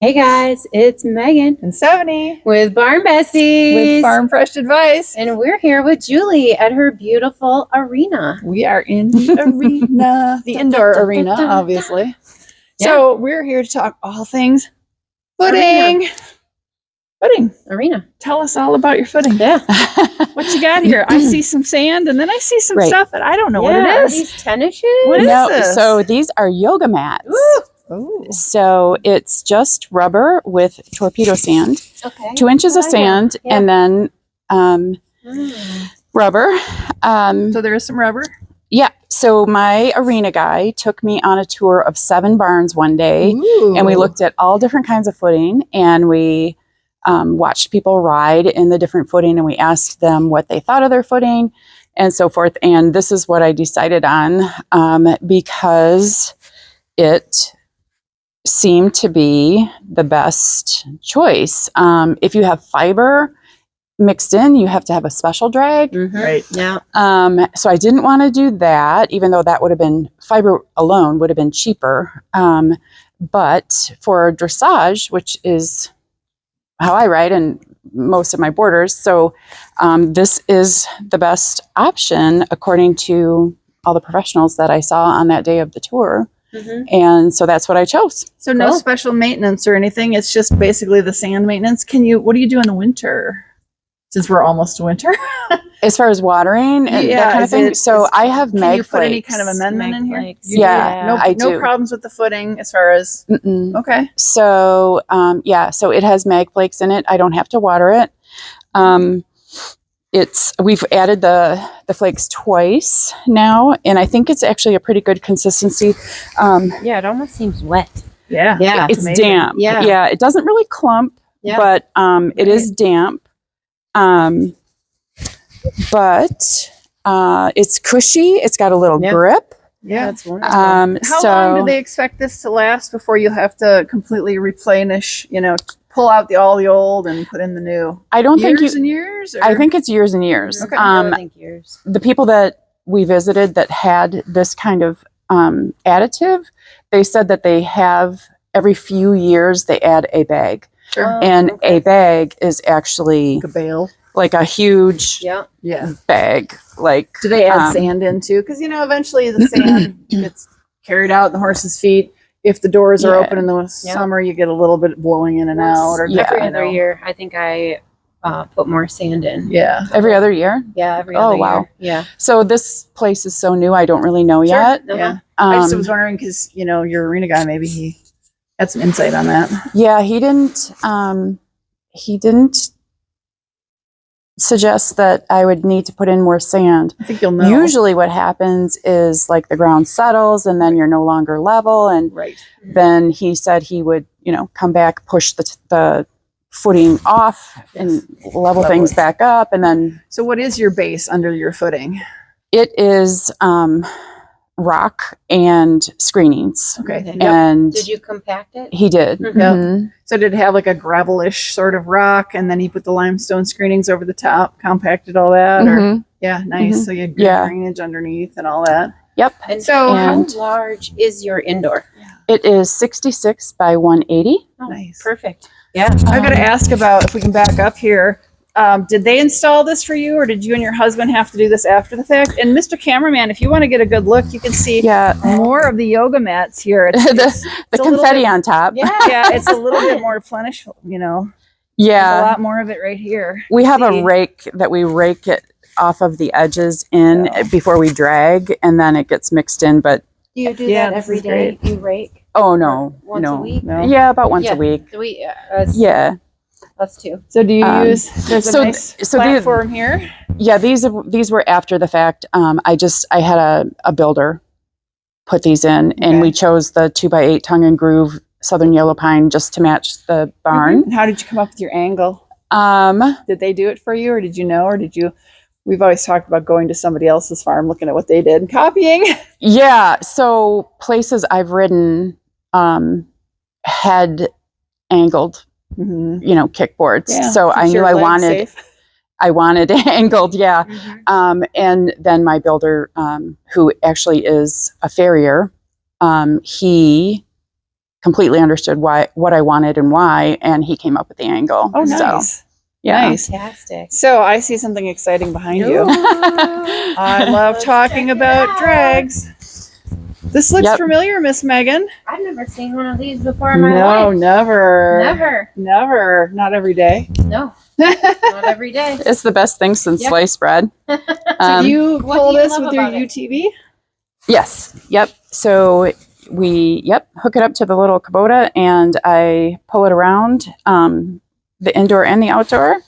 Hey guys, it's Megan and 70 with Barn Besties with Farm Fresh Advice. And we're here with Julie at her beautiful arena. We are in the arena, the indoor arena, obviously. Yeah. So we're here to talk all things footing. Arena. Tell us all about your footing. Yeah. What you got here? I see some sand, and then I see some stuff that I don't know what it is. Are these tennis shoes? What is this? So these are yoga mats. Ooh. Ooh. So it's just rubber with torpedo sand, Okay. 2 inches of sand, and then rubber. So there is some rubber. Yeah. So my arena guy took me on a tour of 7 barns one day, and we looked at all different kinds of footing, and we watched people ride in the different footing, and we asked them what they thought of their footing and so forth. And this is what I decided on because it seemed to be the best choice. If you have fiber mixed in, you have to have a special drag. Right. Yeah. So I didn't want to do that, even though that would have been, fiber alone would have been cheaper. But for dressage, which is how I ride and most of my boarders, so this is the best option according to all the professionals that I saw on that day of the tour. And so that's what I chose. So no special maintenance or anything. It's just basically the sand maintenance. What do you do in the winter? Since we're almost to winter. As far as watering and that kind of thing. So I have mag flakes. Can you put any kind of amendment in here? I do. No problems with the footing as far as. Okay. So so it has mag flakes in it. I don't have to water it. We've added the flakes twice now, and I think it's actually a pretty good consistency. It almost seems wet. Yeah. It's amazing. damp. Yeah. It doesn't really clump, but it is damp. But it's cushy. It's got a little grip. Yeah, that's wonderful. How long do they expect this to last before you have to completely replenish? Pull out all the old and put in the new. I don't think years and years. Or? I think it's years and years. Okay. I think years. The people that we visited that had this kind of additive, they said that they have every few years they add a bag. Sure. And a bag is actually like a bale, like a huge bag. Like, do they add sand in too? Because eventually the sand gets carried out the horse's feet. If the doors are open in the summer, you get a little bit blowing in and out. Or every other year, I think I put more sand in. Yeah, every other year. Yeah, every other year. Wow. Yeah. So this place is so new, I don't really know yet. Yeah. I just was wondering because your arena guy, maybe he had some insight on that. Yeah, he didn't. He didn't suggest that I would need to put in more sand. I think you'll know. Usually, what happens is like the ground settles, and then you're no longer level. And then he said he would, come back, push the footing off, and level things back up, and then. So, what is your base under your footing? It is rock and screenings. Okay. And did you compact it? He did. So did it have like a gravelish sort of rock, and then he put the limestone screenings over the top, compacted all that? Or nice. So you had good drainage underneath and all that. Yep. And so how large is your indoor? It is 66 by 180. Oh, nice. Perfect. Yeah. I've got to ask about, if we can back up here, did they install this for you, or did you and your husband have to do this after the fact? And Mr. Cameraman, if you want to get a good look, you can see more of the yoga mats here. It's the confetti on top. Yeah, it's a little bit more plenishful, Yeah. There's a lot more of it right here. We have a rake that we rake it off of the edges before we drag, and then it gets mixed in. But do you do that every day? You rake? Oh, no. Once a week? No. Yeah, about once a week. Us too. So do you use there's a nice platform here? Yeah, these were after the fact. I had a builder put these in, and we chose the 2x8 tongue and groove Southern Yellow Pine just to match the barn. And how did you come up with your angle? Did they do it for you, or did you know, or did you? We've always talked about going to somebody else's farm, looking at what they did and copying. Yeah. So places I've ridden had angled kickboards. Yeah. So I knew I wanted angled. Yeah. And then my builder, who actually is a farrier, he completely understood what I wanted and why, and he came up with the angle. Oh, So, nice. yeah. Nice. Fantastic. So I see something exciting behind you. I love Let's talking check it about out. drags. This looks Yep. familiar, Miss Megan. I've never seen one of these before in my No, life. never. Never. Not every day. No, not every day. It's the best thing since Yep. sliced bread. So do you what pull do you this love with your about it? UTV? Yes. Yep. So we hook it up to the little Kubota, and I pull it around the indoor and the outdoor.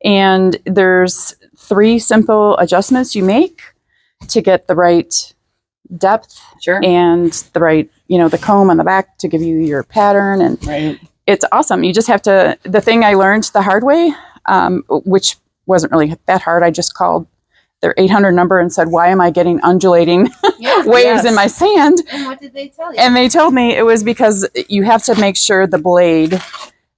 And there's 3 simple adjustments you make to get the right depth Sure. and the right, the comb on the back to give you your pattern. And Right. it's awesome. You just have to, the thing I learned the hard way, which wasn't really that hard. I just called their 800 number and said, why am I getting undulating Yeah. waves in my sand? And what did they tell you? And they told me it was because you have to make sure the blade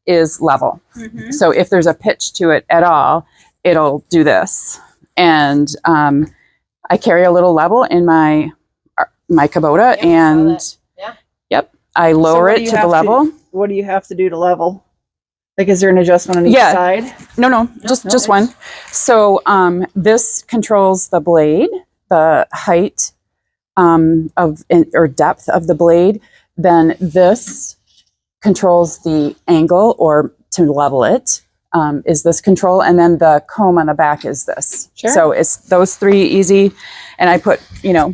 is level. Mhm. So if there's a pitch to it at all, it'll do this. And I carry a little level in my Kubota, Yep, I saw and that. Yeah. yep, I lower what it do you to the have to- level. What do you have to do to level? Like, is there an adjustment on each Yeah. side? No, just no. one. So this controls the blade, the height or depth of the blade. Then this controls the angle, or to level it, is this control. And then the comb on the back is this. Sure. So it's those 3 easy. And I put,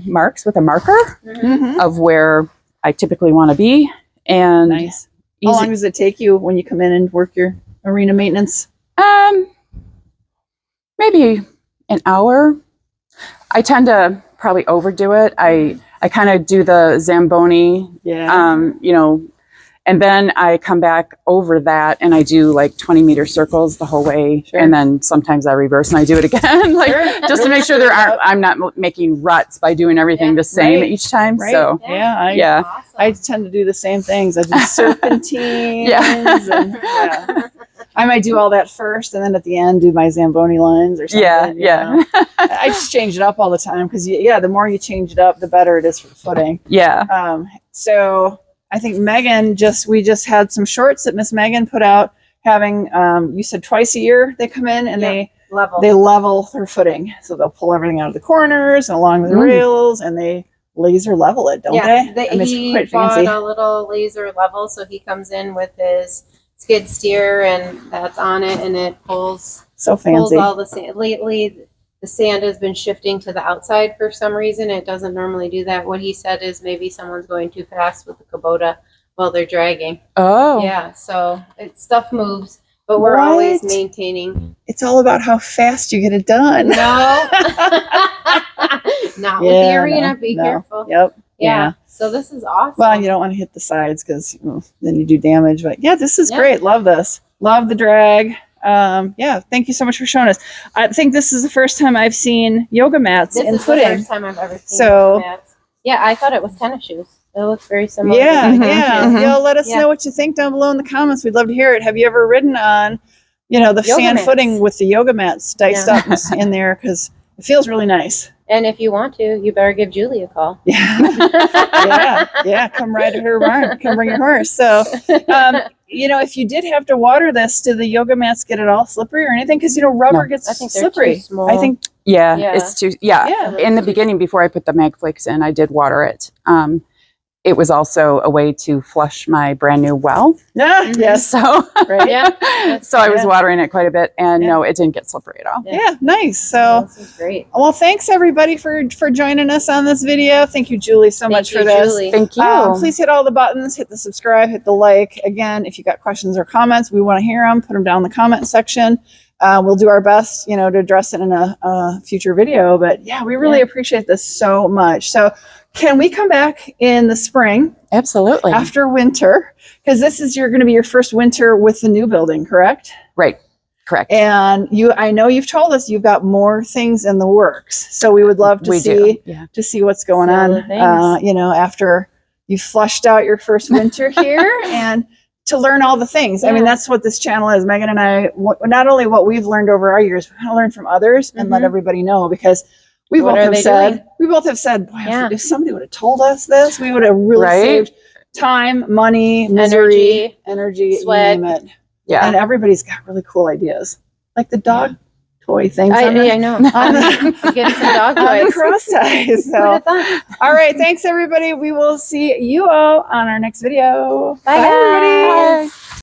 marks with a marker Mm-hmm. of where I typically want to be. And Nice. How long does it take you when you come in and work your arena maintenance? Maybe an hour. I tend to probably overdo it. I kind of do the Zamboni, Yeah. and then I come back over that and I do like 20-meter circles the whole way. Sure. And then sometimes I reverse and I do it again, just to make sure I'm not making ruts by doing everything the same Right. each time. Right. So Yeah. Awesome. I tend to do the same things. I do serpentines. Yeah. And, I might do all that first, and then at the end do my Zamboni lines or something. yeah. I just change it up all the time because, the more you change it up, the better it is for the footing. Yeah. So I think we just had some shorts that Miss Megan put out, having, you said twice a year they come in and Yeah. Level. they level their footing. So they'll pull everything out of the corners and along the rails, and they laser level it, don't they? I mean, it's He quite bought fancy. a little laser level, so he comes in with his skid steer, and that's on it, and it pulls So fancy. all the sand. Lately, the sand has been shifting to the outside for some reason. It doesn't normally do that. What he said is maybe someone's going too fast with the Kubota while they're dragging. Oh. Yeah, so stuff moves, but we're always What? maintaining. It's all about how fast you get it done. No, not with the arena. Be careful. Yep. Yeah. So this is awesome. Well, you don't want to hit the sides because then you do damage. But yeah, this is Yeah. great. Love this. Love the drag. Thank you so much for showing us. I think this is the first time I've seen yoga mats This in is the footing. first time I've ever seen So- mats. Yeah, I thought it was tennis shoes. It looks very similar. to Yeah, Mhm, tennis yeah. shoes. mhm. Y'all let us Yeah. know what you think down below in the comments. We'd love to hear it. Have you ever ridden on, the Yoga sand mats. footing with the yoga mats diced Yeah. up in there? Because it feels really nice. And if you want to, you better give Julie a call. Yeah. Yeah. Come ride at her barn. Come bring your horse. So, if you did have to water this, do the yoga mats get it all slippery or anything? Because rubber No. gets I think they're slippery. too small. I think. Yeah, Yeah. it's too. Yeah. Yeah. In the beginning, before I put the mag flakes in, I did water it. It was also a way to flush my brand new well. Yeah. Mhm. Yes. So, Right. Yeah. so I was Yeah. watering it quite a bit, and Yeah. no, it didn't get slippery at all. Yeah. Nice. So. This is great. Well, thanks everybody for joining us on this video. Thank you, Julie, so much for this. Julie. Thank you. Please hit all the buttons, hit the subscribe, hit the like. Again, if you got questions or comments, we want to hear them. Put them down in the comment section. We'll do our best, to address it in a future video. But yeah, we really appreciate this so much. So can we come back in the spring Absolutely. after winter? Because this is going to be your first winter with the new building, correct? Right. Correct. And I know you've told us you've got more things in the works. So we would love to we see do. Yeah. to see what's going See all on, the things. after you flushed out your first winter here and to learn all the things. I mean, Yeah. that's what this channel is. Megan and I, not only what we've learned over our years, we want to learn from others and let Mhm. everybody know, because we What both are have they said, doing? we both have said, boy, Yeah. if somebody would have told us this, we would have really Right? saved time, money, misery, energy, sweat. you name it. Yeah. And everybody's got really cool ideas. Like the dog toy things. I know. On the, Get some dog on the toys. cross ties. Who'd So, have thought? all right. Thanks, everybody. We will see you all on our next video. Bye, everybody. guys.